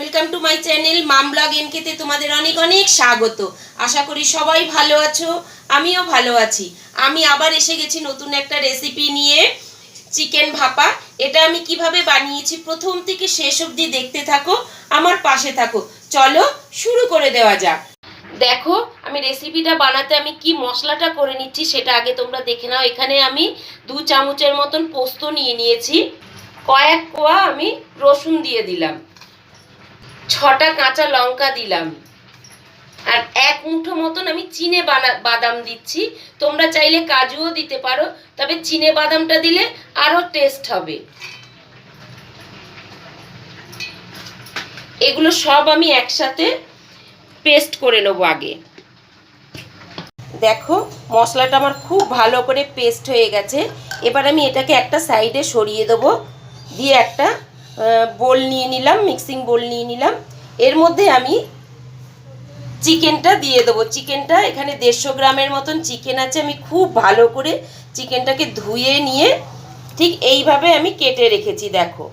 Welcome to my channel mom blog এনকেতে তোমাদের অনেক অনেক স্বাগত। আশা করি সবাই ভালো আছো, আমিও ভালো আছি। আমি আবার এসে গেছি নতুন একটা রেসিপি নিয়ে, চিকেন ভাপা। এটা আমি কিভাবে বানিয়েছি প্রথম থেকে শেষ অবধি দেখতে থাকো, আমার পাশে থাকো। চলো শুরু করে দেওয়া যাক। দেখো আমি রেসিপিটা বানাতে আমি কি মশলাটা করে নিচ্ছি সেটা আগে তোমরা দেখে নাও। এখানে আমি 2 চামচের মতন পোস্ত নিয়ে নিয়েছি, কয়েক কোয়া আমি রসুন দিয়ে দিলাম, 6টা কাঁচা লঙ্কা দিলাম, আর 1 মুঠো মতন আমি চিনে বাদাম দিচ্ছি। তোমরা চাইলে কাজুও দিতে পারো, তবে চিনে বাদামটা দিলে আরো টেস্ট হবে। এগুলো সব আমি একসাথে পেস্ট করে নেবো আগে। দেখো মশলাটা আমার খুব ভালো করে পেস্ট হয়ে গেছে। এবার আমি এটাকে একটা সাইডে সরিয়ে দেবো, দিয়ে একটা বোল নিয়ে নিলাম, মিক্সিং বোল নিয়ে নিলাম। এর মধ্যে আমি চিকেনটা দিয়ে দেবো। চিকেনটা এখানে 150 গ্রামের মতন চিকেন আছে। আমি খুব ভালো করে চিকেনটাকে ধুয়ে নিয়ে ঠিক এইভাবে আমি কেটে রেখেছি। দেখো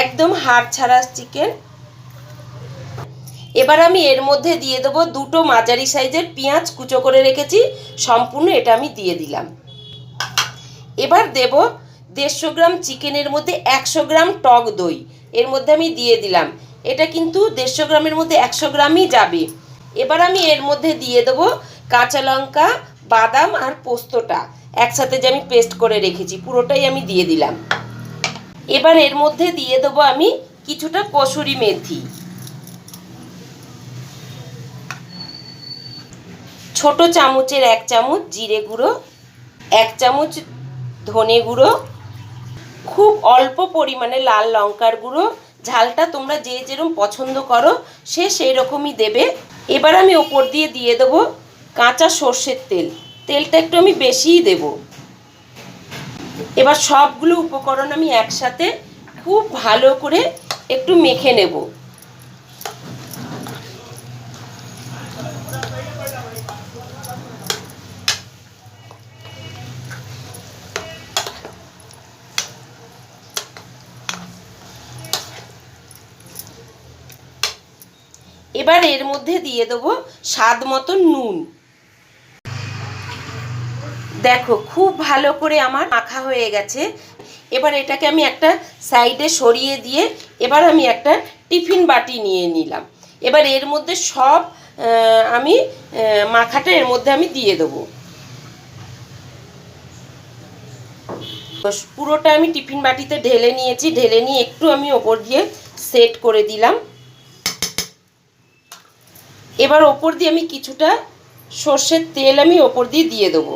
একদম হাড় ছাড়া চিকেন। এবার আমি এর মধ্যে দিয়ে দেবো 2টো মাঝারি সাইজের পেঁয়াজ কুচো করে রেখেছি, সম্পূর্ণ এটা আমি দিয়ে দিলাম। এবার দেব 150 গ্রাম চিকেনের মধ্যে 100 গ্রাম টক দই, এর মধ্যে আমি দিয়ে দিলাম। এটা কিন্তু 150 গ্রামের মধ্যে 100 গ্রামই যাবে। এবার আমি এর মধ্যে দিয়ে দেবো কাঁচা লঙ্কা, বাদাম আর পোস্তটা একসাথে যে আমি পেস্ট করে রেখেছি পুরোটাই আমি দিয়ে দিলাম। এবার এর মধ্যে দিয়ে দেবো আমি কিছুটা কসুরি মেথি, ছোট চামচের 1 চামচ জিরে গুঁড়ো, 1 চামচ ধনে গুঁড়ো, খুব অল্প পরিমাণে লাল লঙ্কার গুঁড়ো। ঝালটা তোমরা যে যেরকম পছন্দ করো সেই রকমই দেবে। এবার আমি ওপর দিয়ে দিয়ে দেবো কাঁচা সর্ষের তেল, তেলটা একটু আমি বেশিই দেব। এবার সবগুলো উপকরণ আমি একসাথে খুব ভালো করে একটু মেখে নেব। এবার এর মধ্যে দিয়ে দেবো স্বাদ মতো নুন। দেখো খুব ভালো করে আমার মাখা হয়ে গেছে। এবার এটাকে আমি একটা সাইডে সরিয়ে দিয়ে এবার আমি একটা টিফিন বাটি নিয়ে নিলাম। এবার এর মধ্যে সব আমি মাখাটা এর মধ্যে আমি দিয়ে দেবো। পুরোটা আমি টিফিন বাটিতে ঢেলে নিয়েছি, ঢেলে নিয়ে একটু আমি ওপর দিয়ে সেট করে দিলাম। এবার ওপর দিয়ে আমি কিছুটা সর্ষের তেল আমি ওপর দিয়ে দিয়ে দেবো।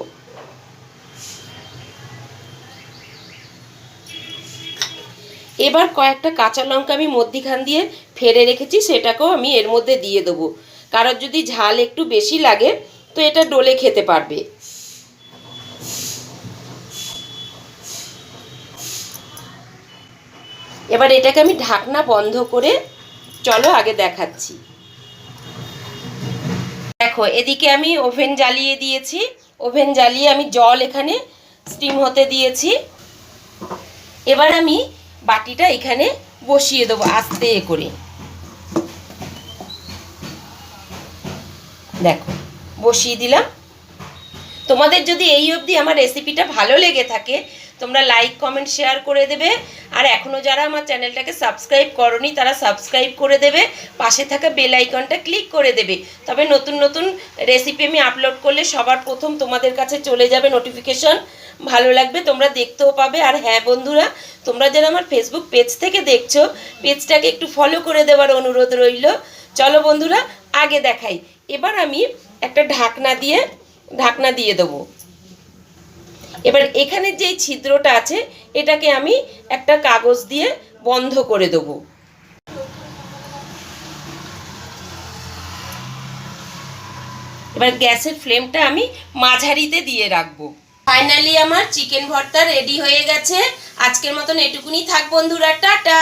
এবার কয়েকটা কাঁচা লঙ্কা আমি মধ্যিখান দিয়ে ফেলে রেখেছি, সেটাকেও আমি এর মধ্যে দিয়ে দেবো। কারোর যদি ঝাল একটু বেশি লাগে তো এটা ডলে খেতে পারবে। এবার এটাকে আমি ঢাকনা বন্ধ করে চলো আগে দেখাচ্ছি। দেখো এদিকে আমি ওভেন জ্বালিয়ে দিয়েছি, ওভেন জ্বালিয়ে আমি জল এখানে স্টিম হতে দিয়েছি। এবার আমি বাটিটা এখানে বসিয়ে দেবো আস্তে করে। দেখো বসিয়ে দিলাম। তোমাদের যদি এই অবধি আমার রেসিপিটা ভালো লেগে থাকে তোমরা লাইক কমেন্ট শেয়ার করে দেবে, আর এখনও যারা আমার চ্যানেলটাকে সাবস্ক্রাইব করোনি তারা সাবস্ক্রাইব করে দেবে, পাশে থাকা বেল আইকনটা ক্লিক করে দেবে। তবে নতুন নতুন রেসিপি আমি আপলোড করলে সবার প্রথম তোমাদের কাছে চলে যাবে নোটিফিকেশন, ভালো লাগবে, তোমরা দেখতেও পাবে। আর হ্যাঁ বন্ধুরা, তোমরা যারা আমার ফেসবুক পেজ থেকে দেখছো পেজটাকে একটু ফলো করে দেওয়ার অনুরোধ রইল। চলো বন্ধুরা আগে দেখাই। এবার আমি একটা ঢাকনা দিয়ে দেবো। এবার এখানে যে ছিদ্রটা আছে এটাকে আমি একটা কাগজ দিয়ে বন্ধ করে দেবো। এবার গ্যাসের ফ্লেমটা আমি মাঝারিতে দিয়ে রাখবো। ফাইনালি আমার চিকেন ভর্তা রেডি হয়ে গেছে। আজকের মতন এটুকুনি থাক বন্ধুরা, টাটা।